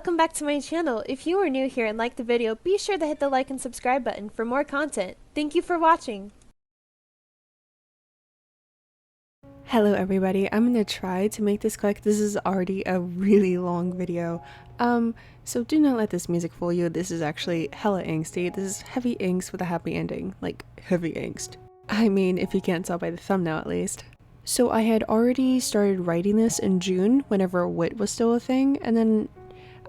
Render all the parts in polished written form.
welcome back to my channel. If you are new here and like the video, be sure to hit the like and subscribe button for more content. Thank you for watching. Hello everybody, I'm gonna try to make this quick. This is already a really long video. So do not let this music fool you. This is actually hella angsty. This is heavy angst with a happy ending. Like, heavy angst. I mean, if you can't tell by the thumbnail at least. So I had already started writing this in June, whenever Wit was still a thing, and then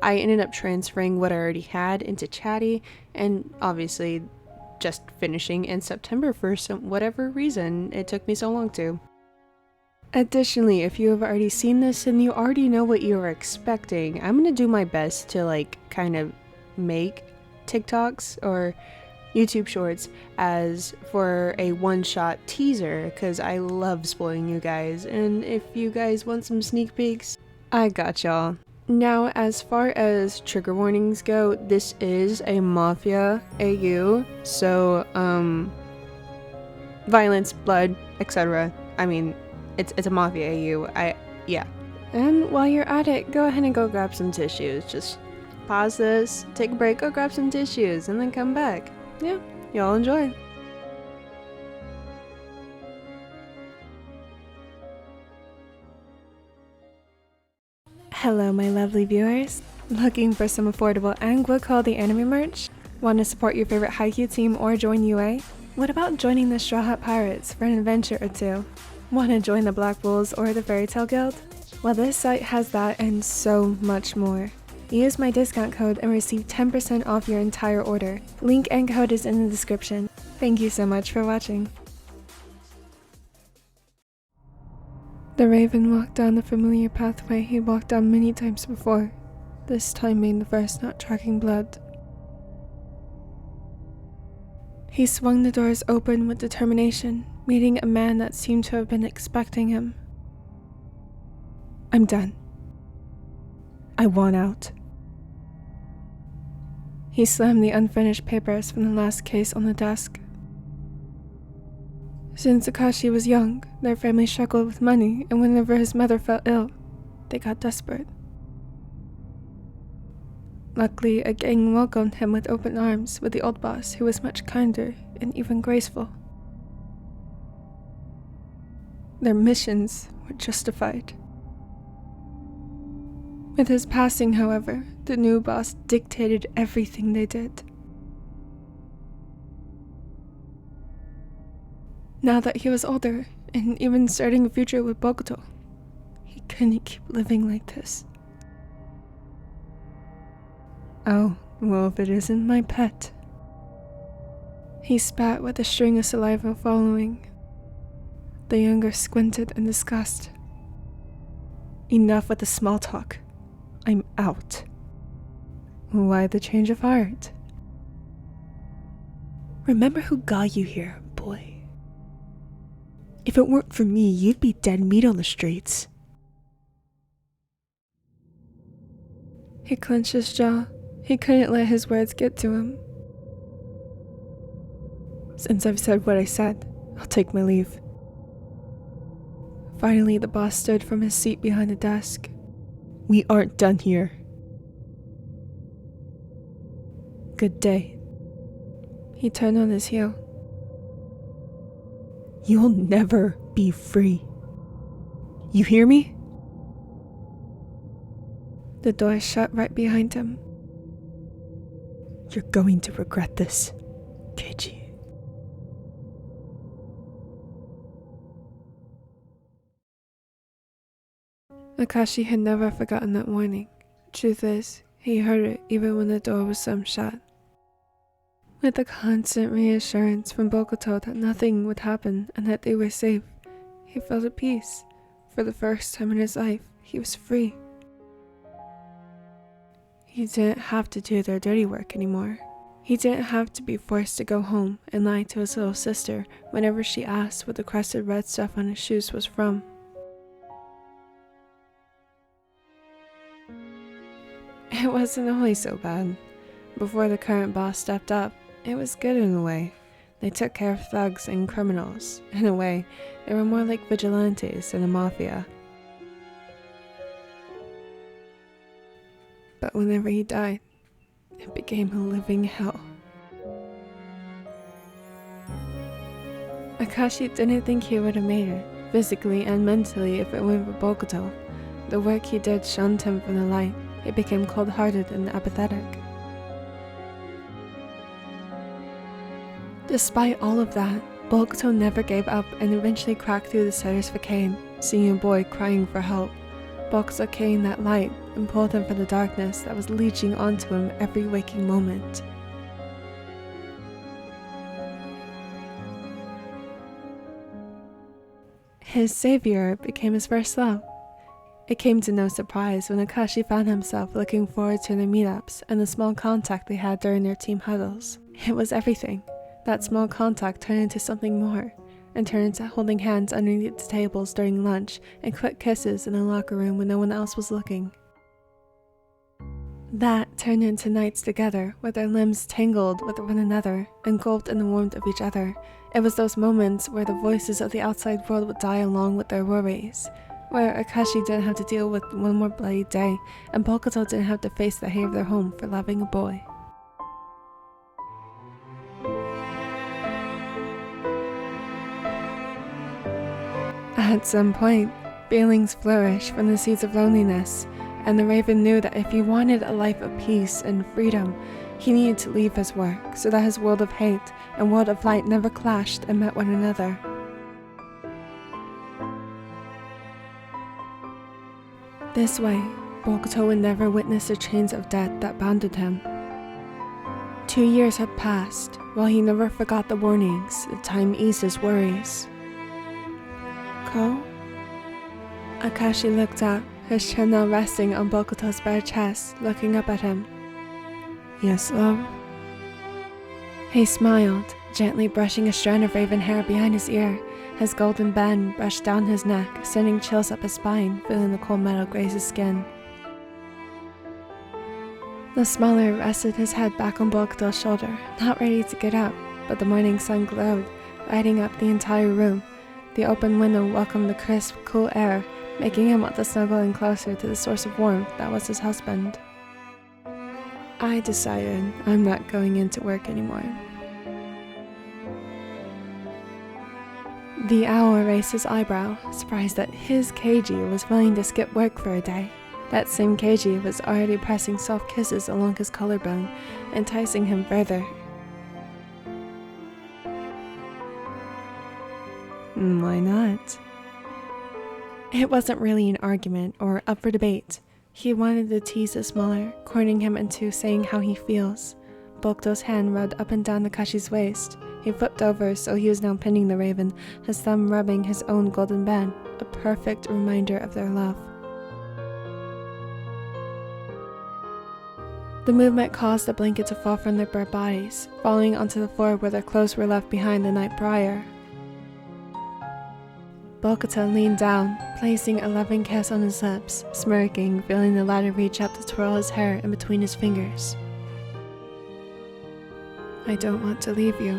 I ended up transferring what I already had into Chatty, and obviously just finishing in September for whatever reason it took me so long to. Additionally, if you have already seen this and you already know what you are expecting, I'm gonna do my best to like kind of make TikToks or YouTube shorts as for a one-shot teaser, because I love spoiling you guys, and if you guys want some sneak peeks, I got y'all. Now, as far as trigger warnings go, this is a Mafia AU, so violence, blood, etc. I mean, it's a Mafia AU. Yeah. And while you're at it, go ahead and go grab some tissues. Just pause this, take a break, go grab some tissues, and then come back. Yeah, y'all enjoy. Hello my lovely viewers. Looking for some affordable and good quality anime merch? Want to support your favorite Haikyuu team or join UA? What about joining the Straw Hat Pirates for an adventure or two? Want to join the Black Wolves or the Fairy Tale Guild? Well, this site has that and so much more. Use my discount code and receive 10% off your entire order. Link and code is in the description. Thank you so much for watching. The raven walked down the familiar pathway he walked down many times before, this time being the first not tracking blood. He swung the doors open with determination, meeting a man that seemed to have been expecting him. I'm done. I want out. He slammed the unfinished papers from the last case on the desk. Since Akashi was young, their family struggled with money, and whenever his mother fell ill, they got desperate. Luckily, a gang welcomed him with open arms with the old boss, who was much kinder and even graceful. Their missions were justified. With his passing, however, the new boss dictated everything they did. Now that he was older, and even starting a future with Bokuto, he couldn't keep living like this. Oh, well, if it isn't my pet. He spat with a string of saliva following. The younger squinted in disgust. Enough with the small talk. I'm out. Why the change of heart? Remember who got you here, boy. If it weren't for me, you'd be dead meat on the streets. He clenched his jaw. He couldn't let his words get to him. Since I've said what I said, I'll take my leave. Finally, the boss stood from his seat behind the desk. We aren't done here. Good day. He turned on his heel. You'll never be free. You hear me? The door shut right behind him. You're going to regret this, Keiji. Akashi had never forgotten that warning. Truth is, he heard it even when the door was slammed shut. With the constant reassurance from Bokuto that nothing would happen and that they were safe, he felt at peace. For the first time in his life, he was free. He didn't have to do their dirty work anymore. He didn't have to be forced to go home and lie to his little sister whenever she asked what the crusted red stuff on his shoes was from. It wasn't always so bad. Before the current boss stepped up, it was good in a way. They took care of thugs and criminals. In a way, they were more like vigilantes than a mafia. but whenever he died, it became a living hell. Akashi didn't think he would have made it, physically and mentally, if it weren't for Bokuto. The work he did shunned him from the light. He became cold-hearted and apathetic. Despite all of that, Bokuto never gave up and eventually cracked through the certificate, seeing a boy crying for help. Bokuto came that light and pulled him from the darkness that was leeching onto him every waking moment. His savior became his first love. It came to no surprise when Akashi found himself looking forward to their meetups and the small contact they had during their team huddles. It was everything. That small contact turned into something more, and turned into holding hands underneath the tables during lunch and quick kisses in the locker room when no one else was looking. That turned into nights together where their limbs tangled with one another, engulfed in the warmth of each other. It was those moments where the voices of the outside world would die along with their worries, where Akashi didn't have to deal with one more bloody day, and Bokuto didn't have to face the hate of their home for loving a boy. At some point, feelings flourished from the seeds of loneliness, and the Raven knew that if he wanted a life of peace and freedom, he needed to leave his work so that his world of hate and world of light never clashed and met one another. This way, Bokuto would never witness the chains of death that bounded him. 2 years had passed, while he never forgot the warnings. The time eased his worries. Ko? Akashi looked up, his chin now resting on Bokuto's bare chest, looking up at him. Yes, love? He smiled, gently brushing a strand of raven hair behind his ear. His golden band brushed down his neck, sending chills up his spine, feeling the cold metal graze his skin. The smaller rested his head back on Bokuto's shoulder, not ready to get up, but the morning sun glowed, lighting up the entire room. The open window welcomed the crisp, cool air, making him want to snuggle in closer to the source of warmth that was his husband. I decided I'm not going into work anymore. The owl raised his eyebrow, surprised that his Keiji was willing to skip work for a day. That same Keiji was already pressing soft kisses along his collarbone, enticing him further. Why not? It wasn't really an argument or up for debate. He wanted to tease the smaller, cornering him into saying how he feels. Bokuto's hand rubbed up and down Akashi's waist. He flipped over so he was now pinning the raven, his thumb rubbing his own golden band, a perfect reminder of their love. The movement caused the blanket to fall from their bare bodies, falling onto the floor where their clothes were left behind the night prior. Bokuto leaned down, placing a loving kiss on his lips, smirking, feeling the latter reach up to twirl his hair in between his fingers. I don't want to leave you.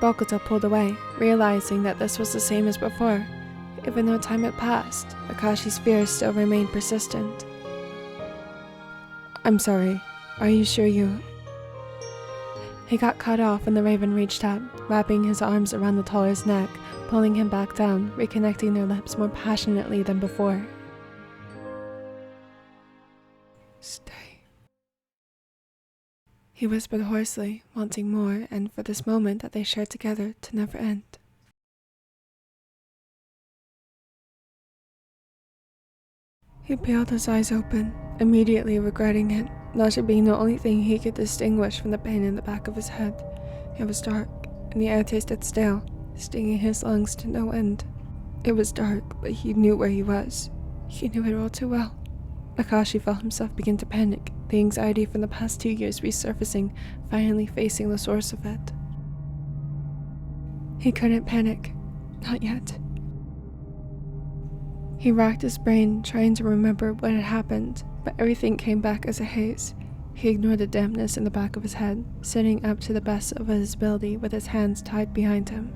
Bokuto pulled away, realizing that this was the same as before. Even though time had passed, Akashi's fears still remained persistent. I'm sorry, are you sure you... He got cut off when the raven reached up, wrapping his arms around the taller's neck, pulling him back down, reconnecting their lips more passionately than before. Stay. He whispered hoarsely, wanting more, and for this moment that they shared together to never end. He peeled his eyes open, immediately regretting it, nausea being the only thing he could distinguish from the pain in the back of his head. It was dark, and the air tasted stale, stinging his lungs to no end. It was dark, but he knew where he was. He knew it all too well. Akashi felt himself begin to panic, the anxiety from the past 2 years resurfacing, finally facing the source of it. He couldn't panic. Not yet. He racked his brain, trying to remember what had happened, but everything came back as a haze. He ignored the dampness in the back of his head, sitting up to the best of his ability with his hands tied behind him.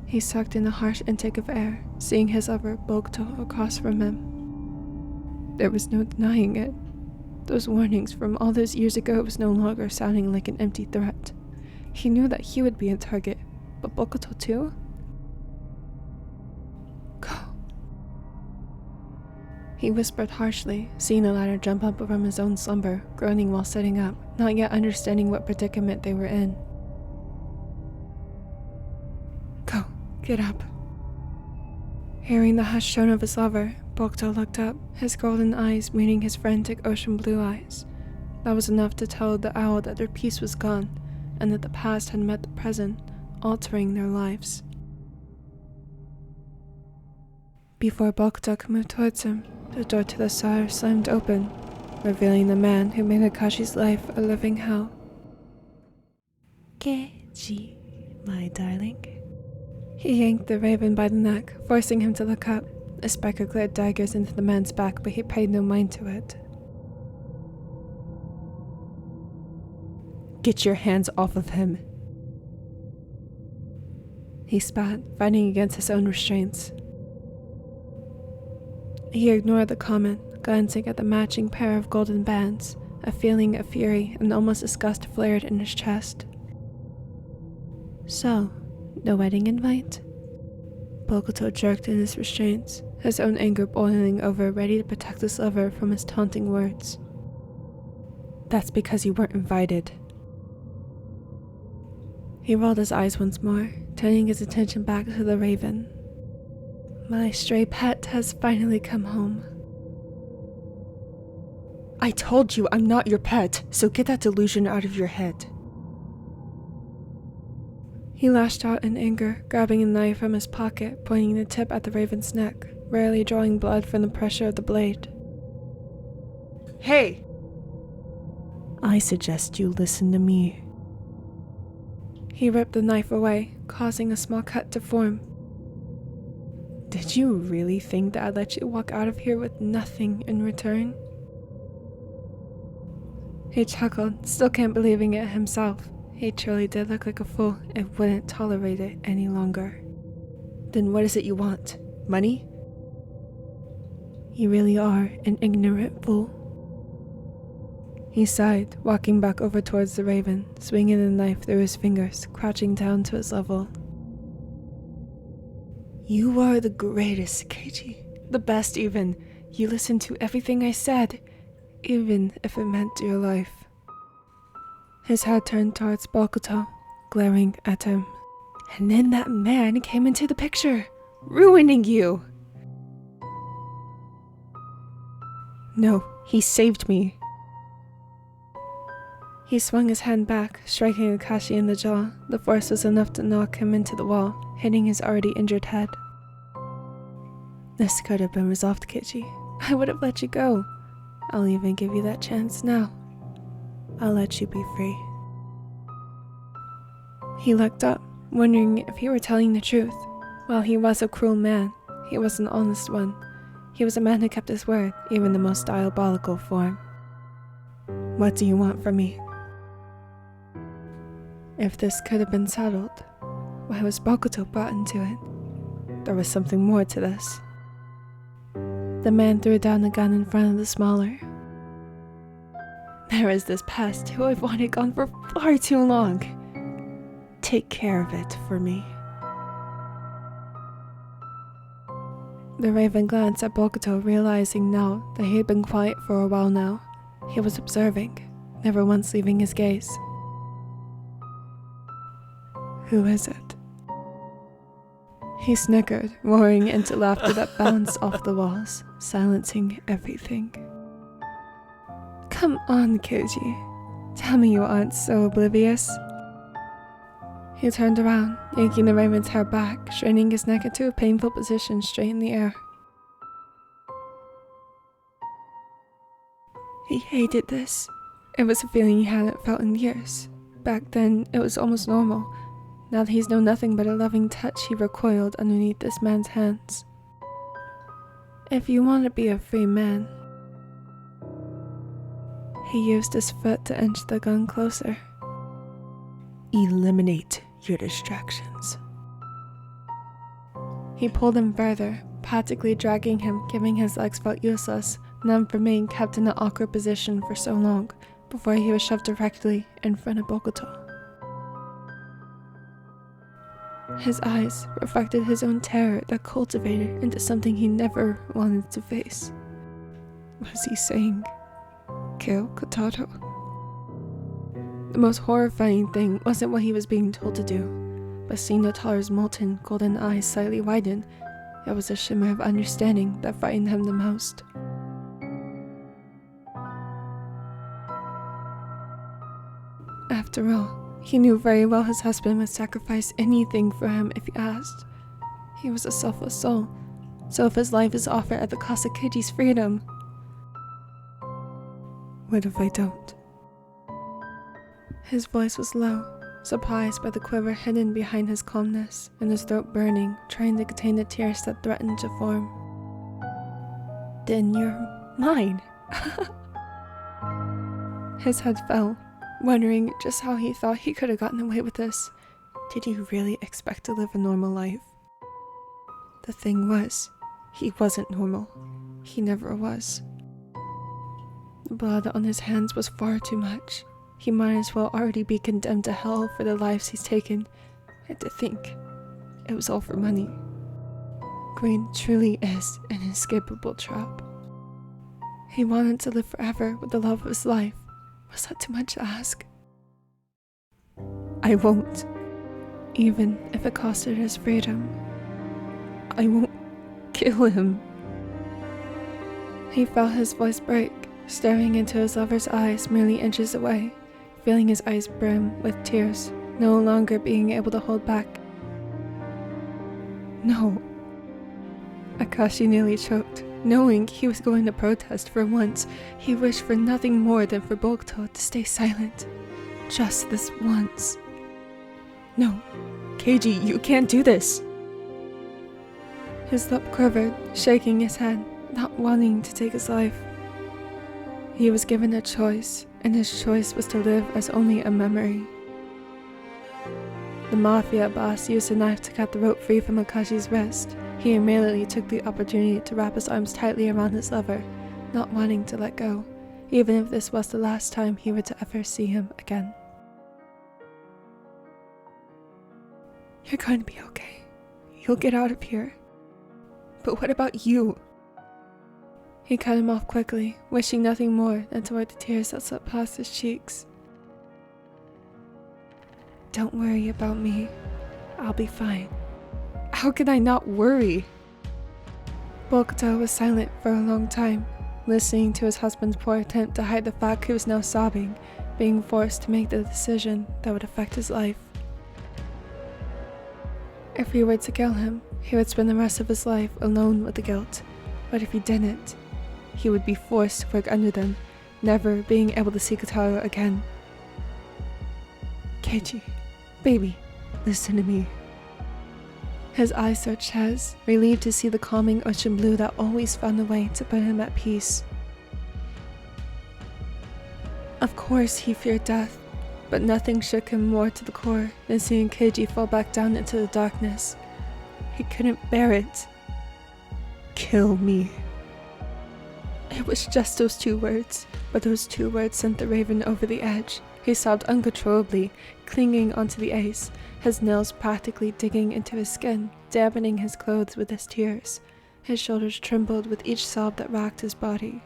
He sucked in a harsh intake of air, seeing his lover Bokuto across from him. There was no denying it. Those warnings from all those years ago was no longer sounding like an empty threat. He knew that he would be a target, but Bokuto too? Go. He whispered harshly, seeing the latter jump up from his own slumber, groaning while sitting up, not yet understanding what predicament they were in. Go, get up. Hearing the hushed tone of his lover, Bokuto looked up, his golden eyes meeting his frantic ocean blue eyes. That was enough to tell the owl that their peace was gone, and that the past had met the present, altering their lives. Before Bokuto could move towards him, the door to the cellar slammed open, revealing the man who made Akashi's life a living hell. Keiji, my darling. He yanked the raven by the neck, forcing him to look up. A speck of glared daggers into the man's back, but he paid no mind to it. Get your hands off of him. He spat, fighting against his own restraints. He ignored the comment, glancing at the matching pair of golden bands. A feeling of fury and almost disgust flared in his chest. So, no wedding invite? Bokuto jerked in his restraints, his own anger boiling over, ready to protect his lover from his taunting words. That's because you weren't invited. He rolled his eyes once more, turning his attention back to the raven. My stray pet has finally come home. I told you I'm not your pet, so get that delusion out of your head. He lashed out in anger, grabbing a knife from his pocket, pointing the tip at the raven's neck, rarely drawing blood from the pressure of the blade. Hey! I suggest you listen to me. He ripped the knife away, causing a small cut to form. Did you really think that I'd let you walk out of here with nothing in return? He chuckled, still can't believing it himself. He truly did look like a fool and wouldn't tolerate it any longer. Then what is it you want? Money? You really are an ignorant fool. He sighed, walking back over towards the raven, swinging the knife through his fingers, crouching down to its level. You are the greatest, Keiji. The best even. You listened to everything I said, even if it meant your life. His head turned towards Bokuto, glaring at him. And then that man came into the picture, ruining you. No, he saved me. He swung his hand back, striking Akashi in the jaw. The force was enough to knock him into the wall, hitting his already injured head. This could have been resolved, Keiji. I would have let you go. I'll even give you that chance now. I'll let you be free. He looked up, wondering if he were telling the truth. While he was a cruel man, he was an honest one. He was a man who kept his word, even in the most diabolical form. What do you want from me? If this could have been settled, why was Bokuto brought into it? There was something more to this. The man threw down the gun in front of the smaller. There is this pest who I've wanted gone for far too long. Take care of it for me. The raven glanced at Bokuto, realizing now that he had been quiet for a while now. He was observing, never once leaving his gaze. Who is it? He snickered, roaring into laughter that bounced off the walls, silencing everything. Come on, Keiji. Tell me you aren't so oblivious. He turned around, yanking the raven's hair back, straining his neck into a painful position straight in the air. He hated this. It was a feeling he hadn't felt in years. Back then, it was almost normal. Now that he's known nothing but a loving touch, he recoiled underneath this man's hands. If you want to be a free man... He used his foot to inch the gun closer. Eliminate your distractions. He pulled him further, practically dragging him, giving his legs felt useless, numb from being kept in an awkward position for so long, before he was shoved directly in front of Bokuto. His eyes reflected his own terror that cultivated into something he never wanted to face. Was he saying, "Kill Kotaro"? The most horrifying thing wasn't what he was being told to do, but seeing Notaro's molten golden eyes slightly widen, it was a shimmer of understanding that frightened him the most. After all, he knew very well his husband would sacrifice anything for him if he asked. He was a selfless soul, so if his life is offered at the cost of Keiji's freedom... What if I don't? His voice was low, surprised by the quiver hidden behind his calmness, and his throat burning, trying to contain the tears that threatened to form. Then you're mine. His head fell, wondering just how he thought he could have gotten away with this. Did he really expect to live a normal life? The thing was, he wasn't normal. He never was. The blood on his hands was far too much. He might as well already be condemned to hell for the lives he's taken. And to think, it was all for money. Greed truly is an inescapable trap. He wanted to live forever with the love of his life. Was that too much to ask? I won't. Even if it costed his freedom. I won't kill him. He felt his voice break, staring into his lover's eyes merely inches away, feeling his eyes brim with tears, no longer being able to hold back. No. Akashi nearly choked. Knowing he was going to protest for once, he wished for nothing more than for Bokuto to stay silent. Just this once. No, Keiji, you can't do this! His lip quivered, shaking his head, not wanting to take his life. He was given a choice, and his choice was to live as only a memory. The Mafia boss used a knife to cut the rope free from Akashi's wrist. He immediately took the opportunity to wrap his arms tightly around his lover, not wanting to let go, even if this was the last time he were to ever see him again. You're going to be okay. You'll get out of here. But what about you? He cut him off quickly, wishing nothing more than to wipe the tears that slipped past his cheeks. Don't worry about me. I'll be fine. How could I not worry? Bokuto was silent for a long time, listening to his husband's poor attempt to hide the fact he was now sobbing, being forced to make the decision that would affect his life. If he were to kill him, he would spend the rest of his life alone with the guilt. But if he didn't, he would be forced to work under them, never being able to see Kotaro again. Keiji, baby, listen to me. His eyes searched his, relieved to see the calming ocean blue that always found a way to put him at peace. Of course he feared death, but nothing shook him more to the core than seeing Keiji fall back down into the darkness. He couldn't bear it. Kill me. It was just those two words, but those two words sent the Raven over the edge. He sobbed uncontrollably, clinging onto the ace, his nails practically digging into his skin, dampening his clothes with his tears. His shoulders trembled with each sob that racked his body.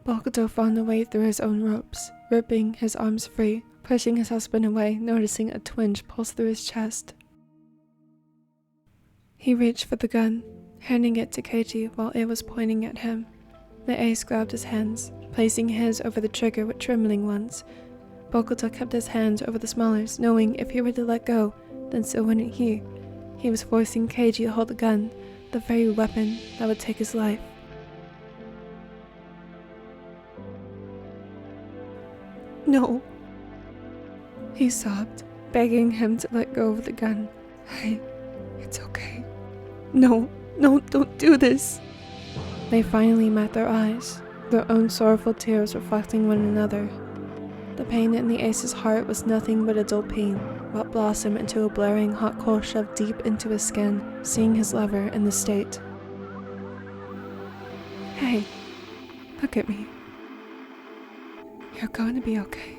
Bokuto found a way through his own ropes, ripping his arms free, pushing his husband away, noticing a twinge pulse through his chest. He reached for the gun, handing it to Keiji while it was pointing at him. The ace grabbed his hands, placing his over the trigger with trembling ones. Bokuto kept his hands over the smallers, knowing if he were to let go, then so wouldn't he. He was forcing Keiji to hold the gun, the very weapon that would take his life. No. He sobbed, begging him to let go of the gun. It's okay. No, don't do this. They finally met their eyes, their own sorrowful tears reflecting one another. The pain in the ace's heart was nothing but a dull pain, what blossomed into a blaring hot coal shoved deep into his skin, seeing his lover in this state. Hey, look at me. You're going to be okay.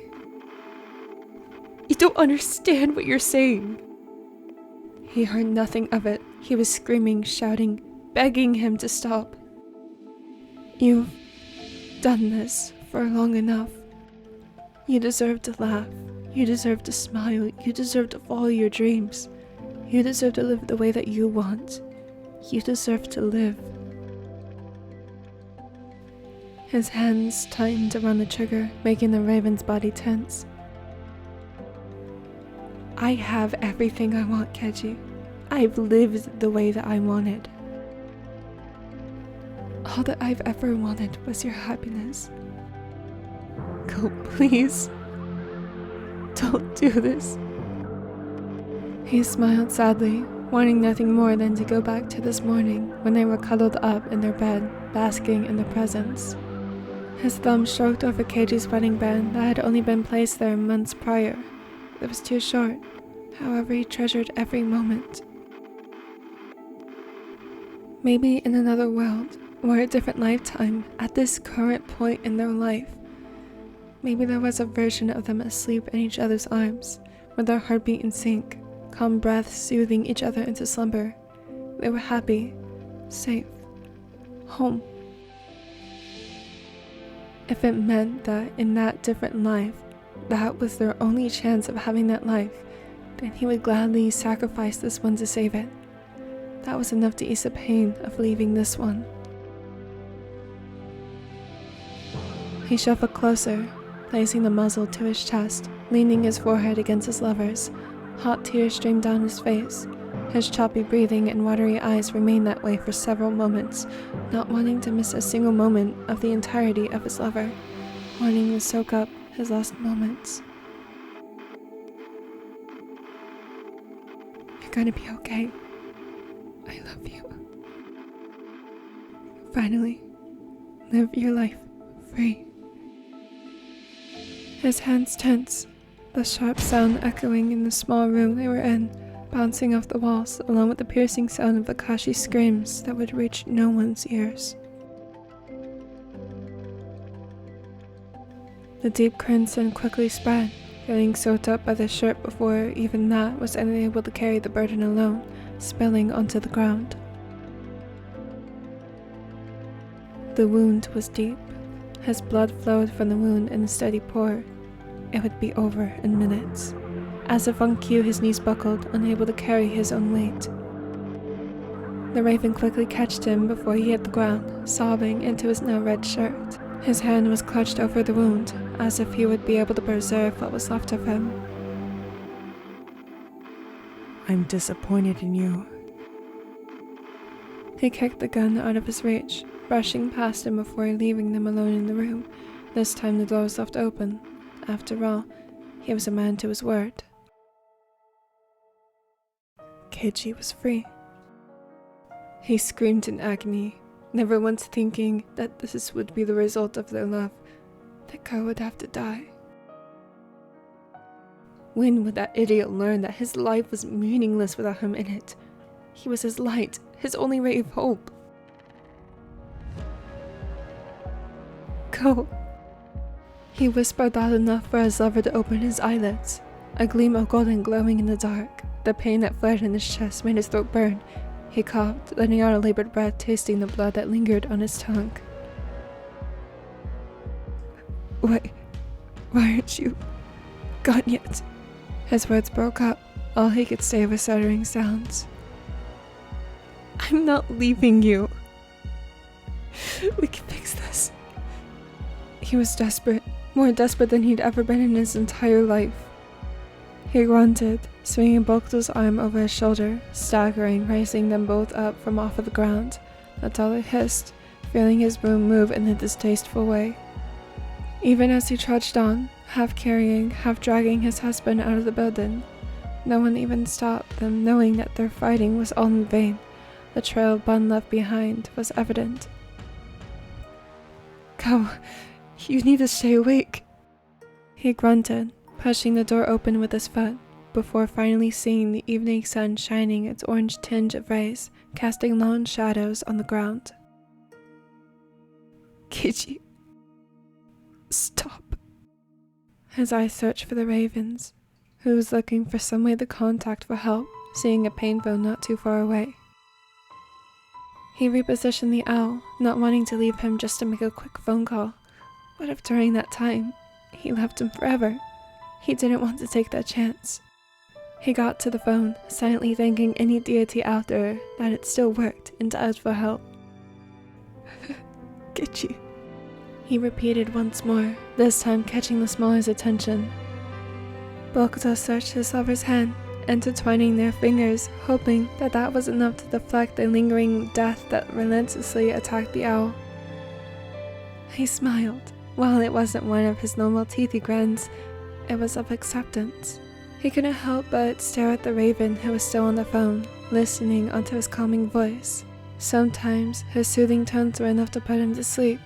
You don't understand what you're saying. He heard nothing of it. He was screaming, shouting, begging him to stop. You've done this for long enough. You deserve to laugh. You deserve to smile. You deserve to follow your dreams. You deserve to live the way that you want. You deserve to live. His hands tightened around the trigger, making the raven's body tense. I have everything I want, Keiji. I've lived the way that I wanted. All that I've ever wanted was your happiness. Go, please. Don't do this. He smiled sadly, wanting nothing more than to go back to this morning when they were cuddled up in their bed, basking in the presence. His thumb stroked over Keiji's wedding band that had only been placed there months prior. It was too short, however he treasured every moment. Maybe in another world, or a different lifetime, at this current point in their life, maybe there was a version of them asleep in each other's arms, with their heartbeat in sync, calm breaths soothing each other into slumber. They were happy, safe, home. If it meant that in that different life, that was their only chance of having that life, then he would gladly sacrifice this one to save it. That was enough to ease the pain of leaving this one. He shuffled closer, placing the muzzle to his chest, leaning his forehead against his lover's. Hot tears streamed down his face. His choppy breathing and watery eyes remained that way for several moments, not wanting to miss a single moment of the entirety of his lover, wanting to soak up his last moments. You're gonna be okay. I love you. Finally, live your life free. His hands tense, the sharp sound echoing in the small room they were in, bouncing off the walls, along with the piercing sound of Akashi's screams that would reach no one's ears. The deep crimson quickly spread, getting soaked up by the shirt before even that was unable to carry the burden alone, spilling onto the ground. The wound was deep. His blood flowed from the wound in a steady pour. It would be over in minutes. As if on cue, his knees buckled, unable to carry his own weight. The raven quickly catched him before he hit the ground, sobbing into his now red shirt. His hand was clutched over the wound, as if he would be able to preserve what was left of him. I'm disappointed in you. He kicked the gun out of his reach, brushing past him before leaving them alone in the room. This time the door was left open. After all, he was a man to his word. Keiji was free. He screamed in agony, never once thinking that this would be the result of their love, that Ko would have to die. When would that idiot learn that his life was meaningless without him in it? He was his light, his only ray of hope. Ko. He whispered loud enough for his lover to open his eyelids, a gleam of golden glowing in the dark. The pain that flared in his chest made his throat burn. He coughed, letting out a labored breath, tasting the blood that lingered on his tongue. Why aren't you gone yet? His words broke up. All he could say was stuttering sounds. I'm not leaving you. We can fix this. He was desperate, more desperate than he'd ever been in his entire life. He grunted, swinging Boku's arm over his shoulder, staggering, raising them both up from off of the ground. The taller hissed, feeling his room move in a distasteful way. Even as he trudged on, half carrying, half dragging his husband out of the building, no one even stopped them, knowing that their fighting was all in vain. The trail of blood left behind was evident. Ko, you need to stay awake, he grunted, pushing the door open with his foot, before finally seeing the evening sun shining its orange tinge of rays, casting long shadows on the ground. Kichi, stop. His eyes searched for the ravens, who was looking for some way to contact for help, seeing a painful not too far away. He repositioned the owl, not wanting to leave him just to make a quick phone call. What if during that time, he left him forever? He didn't want to take that chance. He got to the phone, silently thanking any deity out there that it still worked and to ask for help. Kichi, he repeated once more, this time catching the smaller's attention. Bokuto searched his lover's hand, intertwining their fingers, hoping that that was enough to deflect the lingering death that relentlessly attacked the owl. He smiled. While it wasn't one of his normal teethy grins, it was of acceptance. He couldn't help but stare at the raven who was still on the phone, listening onto his calming voice. Sometimes his soothing tones were enough to put him to sleep.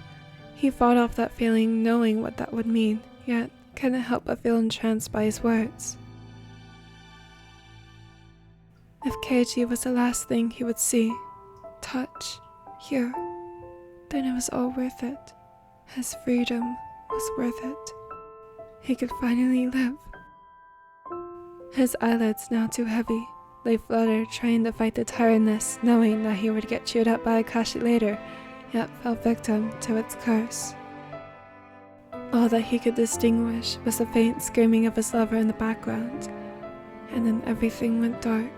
He fought off that feeling, knowing what that would mean, yet couldn't help but feel entranced by his words. If Keiji was the last thing he would see, touch, hear, then it was all worth it. His freedom was worth it. He could finally live. His eyelids now too heavy, they fluttered, trying to fight the tiredness, knowing that he would get chewed up by Akashi later, yet fell victim to its curse. All that he could distinguish was the faint screaming of his lover in the background, and then everything went dark.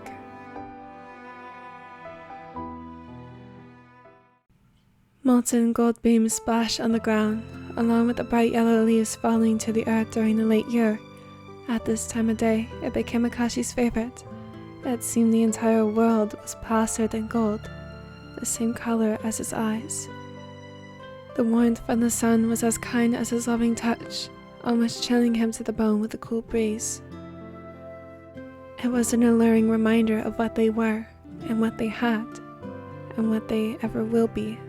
Molten gold beams splashed on the ground, along with the bright yellow leaves falling to the earth during the late year. At this time of day, it became Akashi's favorite. It seemed the entire world was plastered in gold, the same color as his eyes. The warmth from the sun was as kind as his loving touch, almost chilling him to the bone with a cool breeze. It was an alluring reminder of what they were, and what they had, and what they ever will be.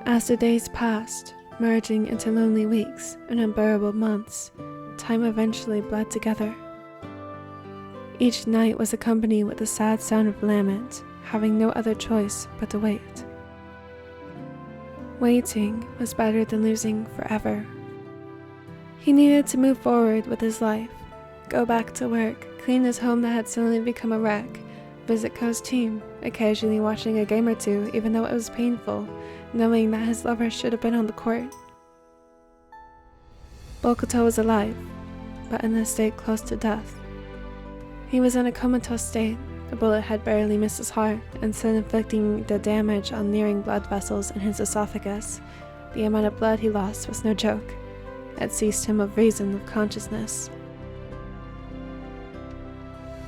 As the days passed, merging into lonely weeks and unbearable months, time eventually bled together. Each night was accompanied with the sad sound of lament, having no other choice but to wait. Waiting was better than losing forever. He needed to move forward with his life, go back to work, clean his home that had suddenly become a wreck, visit Ko's team, occasionally watching a game or two even though it was painful, knowing that his lover should have been on the court. Bokuto was alive, but in a state close to death. He was in a comatose state. The bullet had barely missed his heart, instead inflicting the damage on nearing blood vessels in his esophagus. The amount of blood he lost was no joke. It ceased him of reason of consciousness.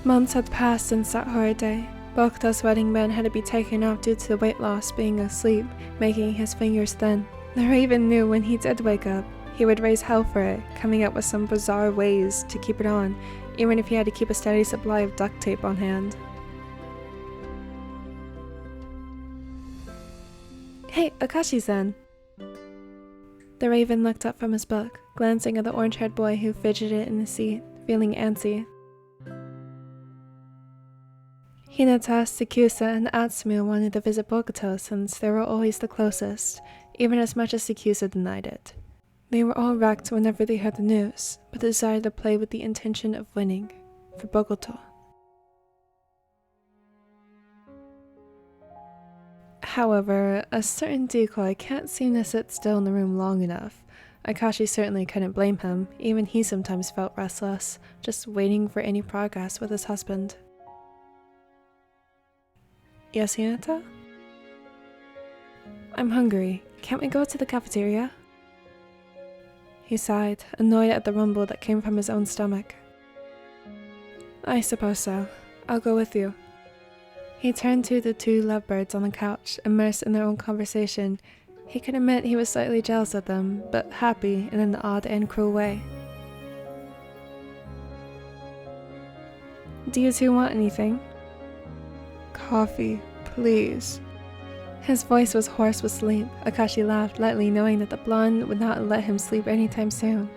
Months had passed since that horrid day. Bokuto's wedding band had to be taken off due to the weight loss being asleep, making his fingers thin. The raven knew when he did wake up, he would raise hell for it, coming up with some bizarre ways to keep it on, even if he had to keep a steady supply of duct tape on hand. Hey, Akashi-san! The raven looked up from his book, glancing at the orange-haired boy who fidgeted in his seat, feeling antsy. Hinata, Sakusa, and Atsumu wanted to visit Bokuto since they were always the closest, even as much as Sakusa denied it. They were all wrecked whenever they heard the news, but decided to play with the intention of winning, for Bokuto. However, a certain decoy can't seem to sit still in the room long enough. Akashi certainly couldn't blame him, even he sometimes felt restless, just waiting for any progress with his husband. Yes, Hinata? I'm hungry. Can't we go to the cafeteria? He sighed, annoyed at the rumble that came from his own stomach. I suppose so. I'll go with you. He turned to the two lovebirds on the couch, immersed in their own conversation. He could admit he was slightly jealous of them, but happy in an odd and cruel way. Do you two want anything? Coffee, please. His voice was hoarse with sleep. Akashi laughed lightly, knowing that the blonde would not let him sleep anytime soon.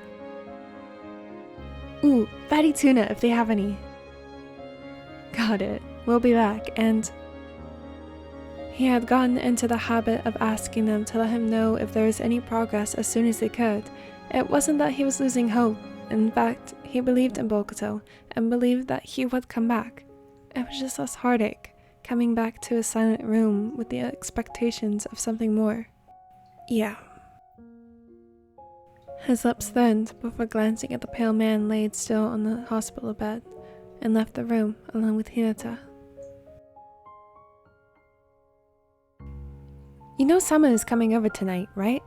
Ooh, fatty tuna if they have any. Got it. We'll be back. And he had gotten into the habit of asking them to let him know if there was any progress as soon as they could. It wasn't that he was losing hope. In fact, he believed in Bokuto and believed that he would come back. It was just less heartache, coming back to a silent room with the expectations of something more. Yeah. His lips thinned before glancing at the pale man laid still on the hospital bed, and left the room alone with Hinata. You know Sama is coming over tonight, right?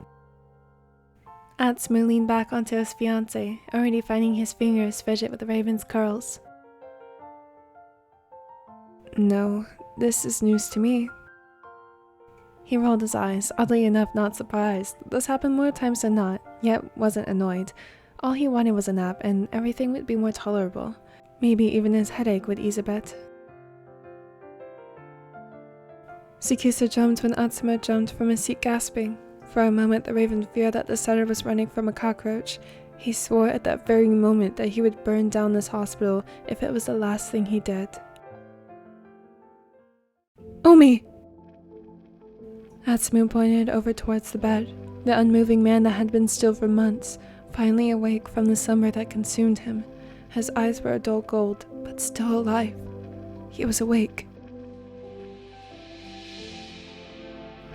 Atsumu leaned back onto his fiancé, already finding his fingers fidget with the raven's curls. No, this is news to me. He rolled his eyes, oddly enough not surprised. This happened more times than not, yet wasn't annoyed. All he wanted was a nap, and everything would be more tolerable. Maybe even his headache would ease a bit. Tsukasa jumped when Atsumu jumped from his seat gasping. For a moment the raven feared that the setter was running from a cockroach. He swore at that very moment that he would burn down this hospital if it was the last thing he did. Omi! Atsumu pointed over towards the bed. The unmoving man that had been still for months, finally awake from the slumber that consumed him. His eyes were a dull gold, but still alive. He was awake.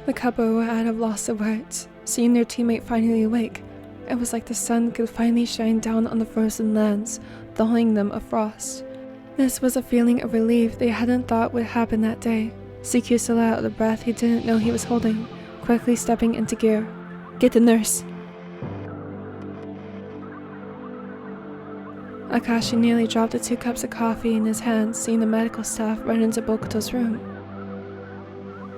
The couple were at a loss of words, seeing their teammate finally awake. It was like the sun could finally shine down on the frozen lands, thawing them of frost. This was a feeling of relief they hadn't thought would happen that day. Tsukasa let out the breath he didn't know he was holding, quickly stepping into gear. Get the nurse. Akashi nearly dropped the 2 cups of coffee in his hands, seeing the medical staff run into Bokuto's room.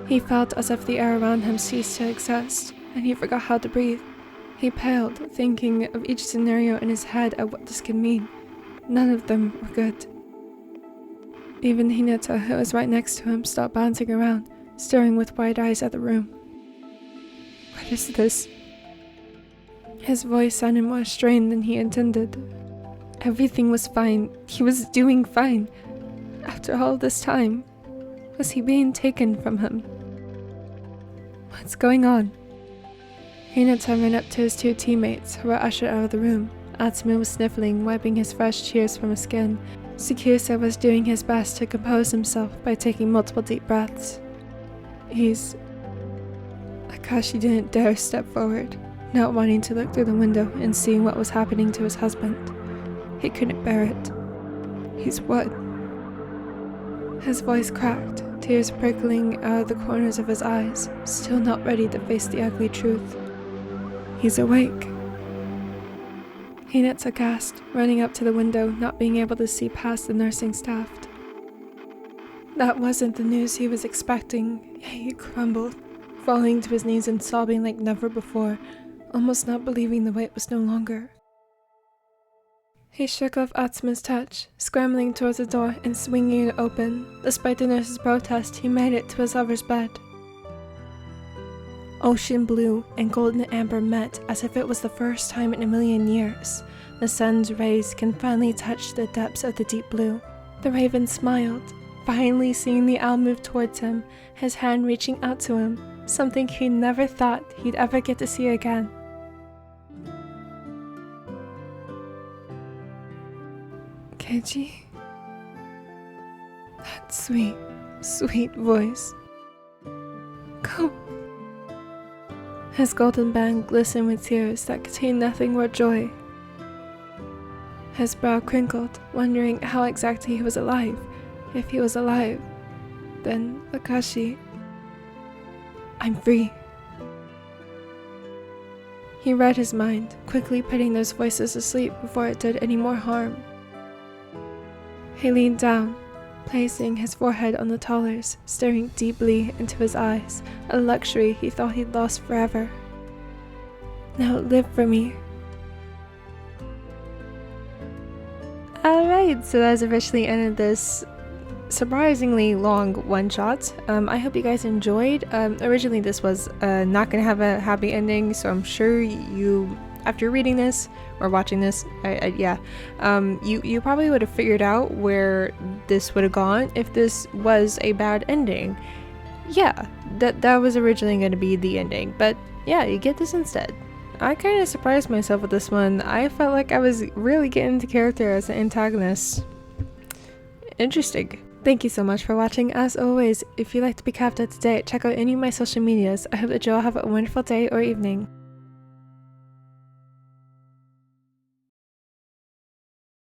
He felt as if the air around him ceased to exist, and he forgot how to breathe. He paled, thinking of each scenario in his head and what this could mean. None of them were good. Even Hinata, who was right next to him, stopped bouncing around, staring with wide eyes at the room. What is this? His voice sounded more strained than he intended. Everything was fine. He was doing fine. After all this time, was he being taken from him? What's going on? Hinata ran up to his 2 teammates, who were ushered out of the room. Atsumu was sniffling, wiping his fresh tears from his skin. Tsukasa was doing his best to compose himself by taking multiple deep breaths. Akashi didn't dare step forward, not wanting to look through the window and see what was happening to his husband. He couldn't bear it. He's what? His voice cracked, tears prickling out of the corners of his eyes, still not ready to face the ugly truth. He's awake. Hinata gasped, running up to the window, not being able to see past the nursing staff. That wasn't the news he was expecting. He crumbled, falling to his knees and sobbing like never before, almost not believing the weight was no longer. He shook off Atsumu's touch, scrambling towards the door and swinging it open. Despite the nurse's protest, he made it to his lover's bed. Ocean blue and golden amber met as if it was the first time in a million years. The sun's rays can finally touch the depths of the deep blue. The raven smiled, finally seeing the owl move towards him, his hand reaching out to him, something he never thought he'd ever get to see again. Keiji? That sweet, sweet voice. Go. His golden band glistened with tears that contained nothing but joy. His brow crinkled, wondering how exactly he was alive. If he was alive, then Akashi... I'm free. He read his mind, quickly putting those voices to sleep before it did any more harm. He leaned down, placing his forehead on the tallers, staring deeply into his eyes, a luxury he thought he'd lost forever. Now live for me. Alright, so that's officially ended this surprisingly long one-shot. I hope you guys enjoyed. Originally this was not gonna have a happy ending, so I'm sure you after reading this or watching this, you probably would have figured out where this would have gone if this was a bad ending. Yeah, that was originally going to be the ending, but yeah, you get this instead. I kind of surprised myself with this one. I felt like I was really getting into character as an antagonist. Interesting. Thank you so much for watching. As always, if you'd like to be kept up to date, check out any of my social medias. I hope that you all have a wonderful day or evening.